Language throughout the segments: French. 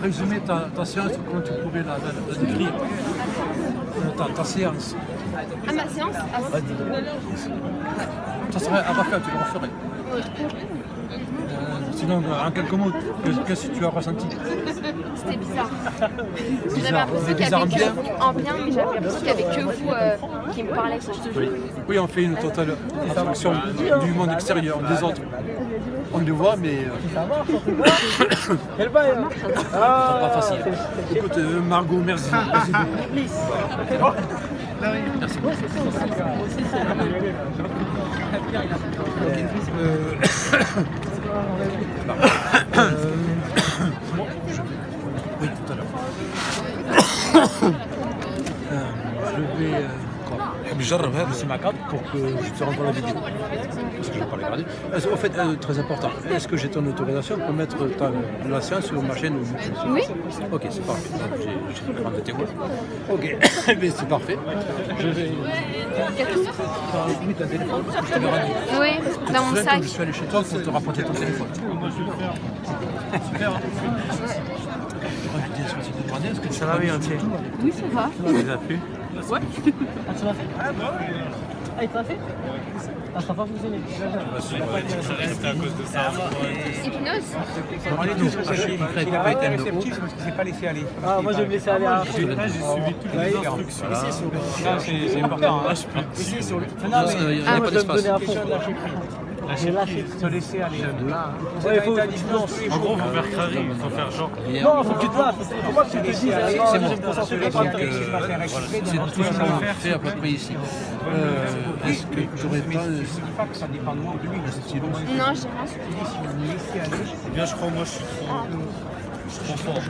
Résumer ta séance, comment tu pourrais la décrire ta séance. Ah, ma séance Ça serait à refaire, tu le referais. Sinon, en quelques mots, qu'est-ce que tu as ressenti? C'était bizarre. J'avais Bizarre. l'impression qu'il y Bizarre avait bien. en bien, mais j'avais l'impression qu'il n'y avait que vous qui me parlez, je te jure. Oui, on fait une totale abstraction du monde extérieur, des autres. On le voit, mais c'est pas facile. Écoute, Margot, merci. Merci beaucoup. Merci beaucoup. Oui, tout à l'heure. Je vais laisser ma carte pour que je te renvoie la vidéo. Parce que je ne vais pas la garder. Au fait, très important, est-ce que j'ai ton autorisation pour mettre la séance sur ma chaîne YouTube? Oui. Ok, c'est parfait. J'ai le de témoin. Ok, mais c'est parfait. Je vais. Oui, t'as un téléphone parce que je t'avais rendu. Oui, dans mon sac. Je suis allé chez toi pour te rapporter ton téléphone. Super. Est-ce que ça va bien? Oui, ça va. Tu les as fait? Ouais. Ah, tu l'as fait? Ah, il t'a fait? Ah, ça n'a pas fonctionné. C'était à cause de ça. Hypnose. Il n'a pas été réceptif parce qu'il ne s'est pas laissé aller. Ah, moi je vais me laisser aller à J'ai suivi toutes les instructions. C'est important. Ici, sur le. Non, il n'y a pas d'espace. J'ai lâché. Se laisser aller. Ouais, il faut que tu te lances. En gros, il faut faire crari, il faut faire genre. Non, il faut que tu te lasses. Faut pas que tu te dises, C'est bon. je vais me concentrer, je vais pas me taper. C'est tout ce qu'on fait à peu près ici. Est-ce que j'aurais pas Pas que ça dépend de moi ou de lui. un stylo? Non, j'ai rien. Eh bien, je crois, moi, je suis trop fort.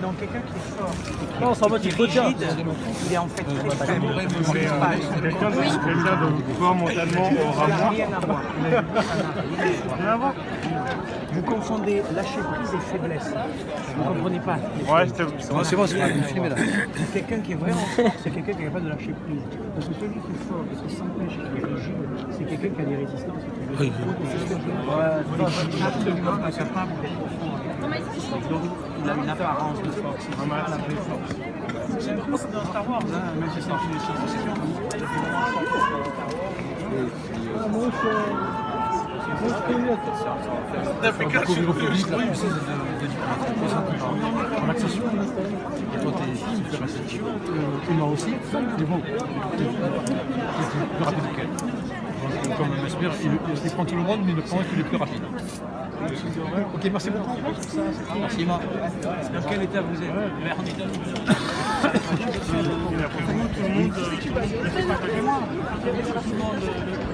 Donc, quelqu'un qui est fort. Non, c'est en mode il faut dire. Il est en fait très faible. Quelqu'un de fort mentalement aura moins. Rien à voir. Vous confondez lâcher prise et faiblesse. Vous ne comprenez pas. Ouais, C'est bon, c'est pas filmé là. Quelqu'un qui est vraiment fort, c'est quelqu'un qui est capable de lâcher prise. Parce que celui qui est fort et qui s'empêche, qui est rigide, c'est quelqu'un qui a des résistances. Oui. Absolument incapable d'être fort. Donc, il a une apparence de force. C'est vraiment la vraie force. C'est un peu comme dans Star Wars, hein, même si c'est une science-fiction. Découvrir au public la puissance de l'accession. Et toi, t'es super accession. Et moi aussi. Mais bon, t'es plus rapide qu'elle. Comme Mesmer, il prend tout le monde, mais il ne prend qu'il est plus rapide. Ok, merci beaucoup. Merci, Marc. Dans quel état vous êtes?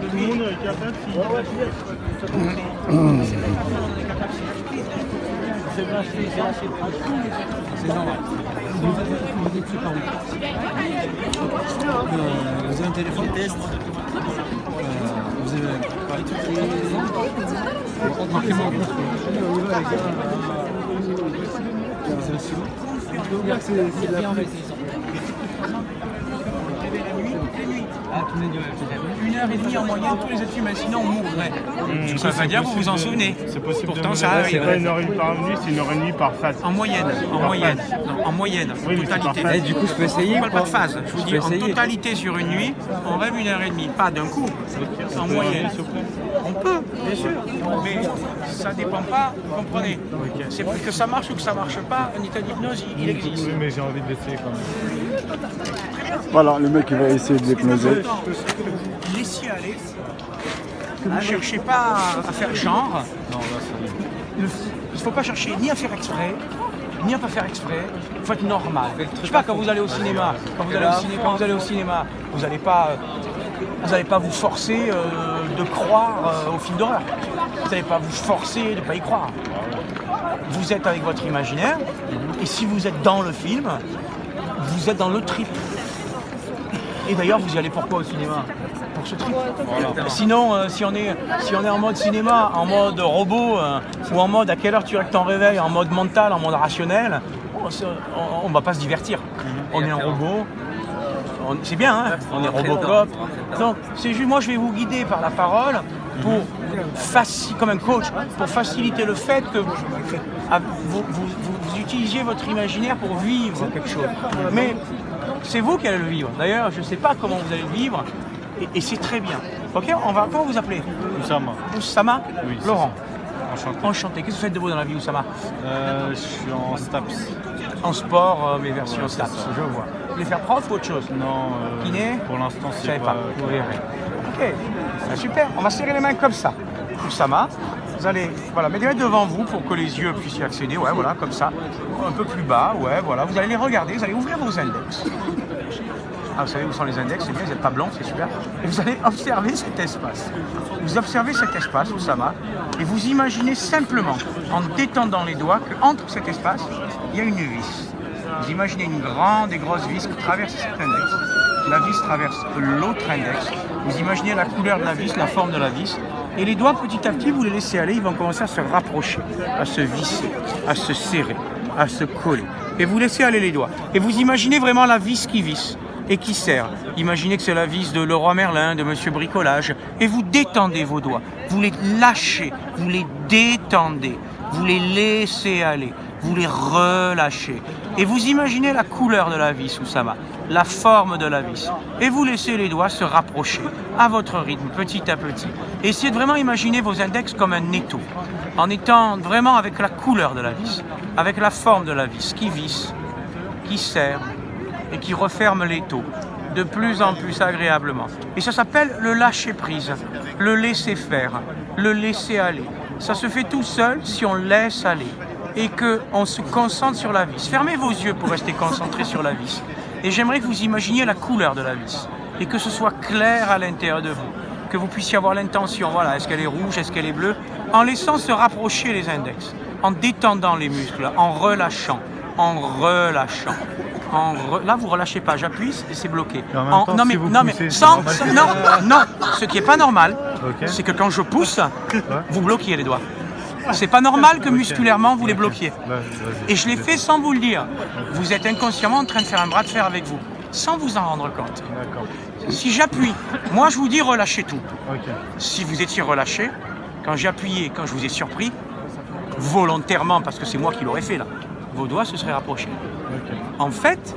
Tout le monde est capable. C'est normal. Vous avez un téléphone test? Vous avez marquez-moi un compte. Vous avez un stylo? C'est bien en fait. Une heure et demie en moyenne, tous les êtres humains, sinon on mourrait. Ça veut dire, vous vous en souvenez? C'est possible. Pourtant, de ça C'est arrive. pas une heure et demie par nuit, c'est une heure et demie par phase. En moyenne, non, en moyenne, Oui, mais totalité. c'est par phase. Et du coup, je peux essayer. On parle pas de phase. Je vous dis, en essayer. totalité sur une nuit, on rêve une heure et demie, pas d'un coup. En moyenne. On peut, bien sûr, mais ça dépend pas. Vous comprenez? C'est que ça marche ou que ça marche pas. Un état d'hypnose, il existe. Oui, mais j'ai envie de l'essayer quand même. Voilà, le mec il va essayer de l'hypnoser. Laissez aller. Que vous ne cherchez pas à faire genre. Il ne faut pas chercher ni à faire exprès, ni à pas faire exprès. Il faut être normal. Je sais pas, quand vous allez au cinéma, vous n'allez pas vous forcer de croire au film d'horreur. Vous n'allez pas vous forcer de ne pas y croire. Vous êtes avec votre imaginaire, et si vous êtes dans le film, vous êtes dans le trip. Et d'ailleurs, vous y allez pourquoi au cinéma? Pour ce trip. Sinon, si on est en mode cinéma, en mode robot, ou en mode à quelle heure tu règles ton réveil, en mode mental, en mode rationnel, on ne va pas se divertir. On est un robot. C'est bien, hein? On est Robocop. Donc, c'est juste, moi, je vais vous guider par la parole pour comme un coach, pour faciliter le fait que vous utilisiez votre imaginaire pour vivre quelque chose. Mais c'est vous qui allez le vivre. D'ailleurs, je ne sais pas comment vous allez le vivre, et c'est très bien. Ok, comment vous appelez? Oussama. Oussama? Oui, Laurent. Enchanté. Enchanté. Qu'est-ce que vous faites de beau dans la vie, Oussama? Je suis en STAPS. En sport, mais version STAPS, je vois. Vous voulez faire prof ou autre chose? Non, Kiné? pour l'instant, Vous c'est savez pas... pas, vous verrez. Ok, ben, super. On va serrer les mains comme ça. Oussama, vous allez, voilà, mettez-les devant vous pour que les yeux puissent y accéder. Ouais, voilà, comme ça. Un peu plus bas, ouais, voilà. Vous allez les regarder, vous allez ouvrir vos index. Ah, vous savez où sont les index, c'est bien, vous n'êtes pas blanc, c'est super. Et vous allez observer cet espace. Vous observez cet espace, Oussama, et vous imaginez simplement, en détendant les doigts, qu'entre cet espace, il y a une vis. Vous imaginez une grande et grosse vis qui traverse cet index. La vis traverse l'autre index. Vous imaginez la couleur de la vis, la forme de la vis. Et les doigts, petit à petit, vous les laissez aller, ils vont commencer à se rapprocher, à se visser, à se serrer, à se coller. Et vous laissez aller les doigts. Et vous imaginez vraiment la vis qui visse et qui serre. Imaginez que c'est la vis de Leroy Merlin, de Monsieur Bricolage. Et vous détendez vos doigts. Vous les lâchez, vous les détendez, vous les laissez aller. Vous les relâchez. Et vous imaginez la couleur de la vis, Oussama, la forme de la vis. Et vous laissez les doigts se rapprocher à votre rythme, petit à petit. Essayez de vraiment imaginer vos index comme un étau, en étant vraiment avec la couleur de la vis, avec la forme de la vis, qui visse, qui serre et qui referme l'étau, de plus en plus agréablement. Et ça s'appelle le lâcher-prise, le laisser-faire, le laisser aller. Ça se fait tout seul si on laisse aller et qu'on se concentre sur la vis. Fermez vos yeux pour rester concentré sur la vis. Et j'aimerais que vous imaginiez la couleur de la vis et que ce soit clair à l'intérieur de vous, que vous puissiez avoir l'intention, voilà, est-ce qu'elle est rouge, est-ce qu'elle est bleue, en laissant se rapprocher les index, en détendant les muscles, en relâchant, Là, vous relâchez pas, j'appuie et c'est bloqué. Non, mais ce qui est pas normal, Ok. c'est que quand je pousse, vous bloquiez les doigts. C'est pas normal que musculairement vous les bloquiez. Et je l'ai fait sans vous le dire. Vous êtes inconsciemment en train de faire un bras de fer avec vous, sans vous en rendre compte. D'accord. Si j'appuie, moi je vous dis relâchez tout. Ok. Si vous étiez relâché, quand j'ai appuyé, quand je vous ai surpris, volontairement, parce que c'est moi qui l'aurais fait là, vos doigts se seraient rapprochés. Ok. En fait,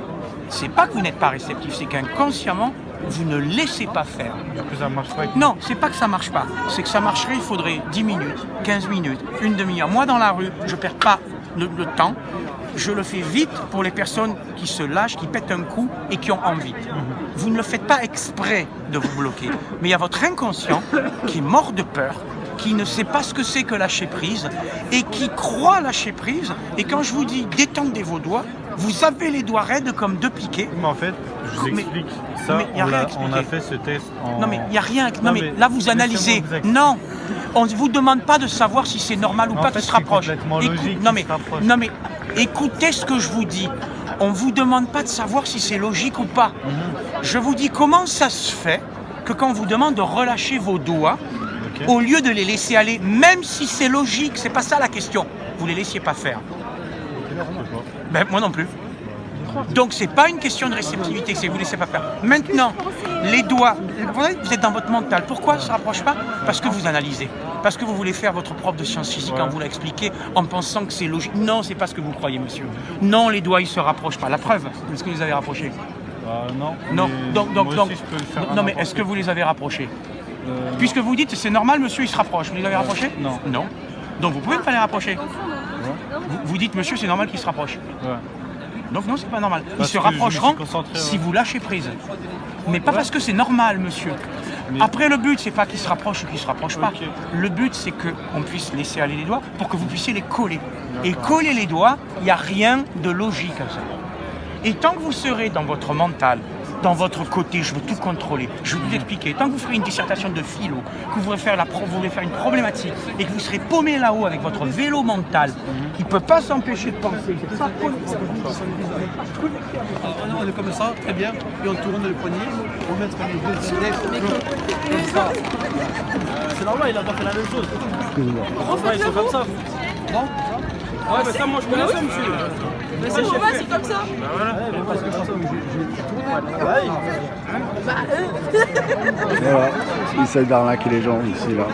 c'est pas que vous n'êtes pas réceptif, c'est qu'inconsciemment, vous ne laissez pas faire. Du coup, ça marche pas avec... Non, c'est pas que ça marche pas. C'est que ça marcherait, il faudrait 10 minutes, 15 minutes, une demi-heure. Moi, dans la rue, je perds pas le temps. Je le fais vite pour les personnes qui se lâchent, qui pètent un coup et qui ont envie. Vous ne le faites pas exprès de vous bloquer. Mais il y a votre inconscient qui est mort de peur, qui ne sait pas ce que c'est que lâcher prise et qui croit lâcher prise. Et quand je vous dis détendez vos doigts, vous avez les doigts raides comme deux piquets. Mais en fait, je vous explique. Ça, mais y a rien à on expliquer. a fait ce test en... Non mais il n'y a rien. Non mais mais là vous analysez. laissez-moi vous expliquer. Non, on ne vous demande pas de savoir si c'est normal ou En pas fait, qu'il se c'est rapproche. complètement logique non, qu'il mais, se rapproche. non mais écoutez ce que je vous dis. On ne vous demande pas de savoir si c'est logique ou pas. Je vous dis comment ça se fait que quand on vous demande de relâcher vos doigts, Ok. au lieu de les laisser aller, même si c'est logique, c'est pas ça la question, vous les laissiez pas faire. Ben, moi non plus. Donc c'est pas une question de réceptivité, c'est que vous laissez pas faire. Maintenant, les doigts, vous êtes dans votre mental. Pourquoi ça ne se rapproche pas? Parce que vous analysez. Parce que vous voulez faire votre prof de sciences physiques en vous l'a expliqué, en pensant que c'est logique. Non, c'est pas ce que vous croyez, monsieur. Non, les doigts, ils se rapprochent pas. La preuve, est-ce que vous les avez rapprochés? Non. Non. Mais Donc, moi aussi, je peux le faire à non, mais n'importe est-ce que vous les avez rapprochés? Non. Puisque vous dites c'est normal, monsieur, il se rapproche. Vous les avez rapprochés? Non. Non. Donc vous pouvez ne pas les rapprocher. Vous dites monsieur, c'est normal qu'il se rapproche. Ouais. Donc non, c'est pas normal. Ils Parce se que je me rapprocheront suis concentré, si ouais. vous lâchez prise. Mais pas parce que c'est normal, monsieur. Mais- Après, le but, c'est pas qu'ils se rapprochent ou qu'ils se rapprochent pas. Ok. Le but, c'est qu'on puisse laisser aller les doigts pour que vous puissiez les coller. Et coller les doigts, il n'y a rien de logique à ça. Et tant que vous serez dans votre mental, dans votre côté, je veux tout contrôler, je vais vous expliquer, tant que vous ferez une dissertation de philo, que vous voulez faire, vous voulez faire une problématique, et que vous serez paumé là-haut avec votre vélo mental, qui ne peut pas s'empêcher de penser, c'est ça. On est comme ça, très bien, et on tourne le poignet, on met les deux index comme ça. C'est normal, il a pas fait la même chose. Excusez-moi. Ouais, ils sont comme ça. Bon, Ah, bah ça, moi je connais ça, monsieur. Mais c'est normal, c'est comme ça. Voilà, ils essayent d'arnaquer les gens ici, là.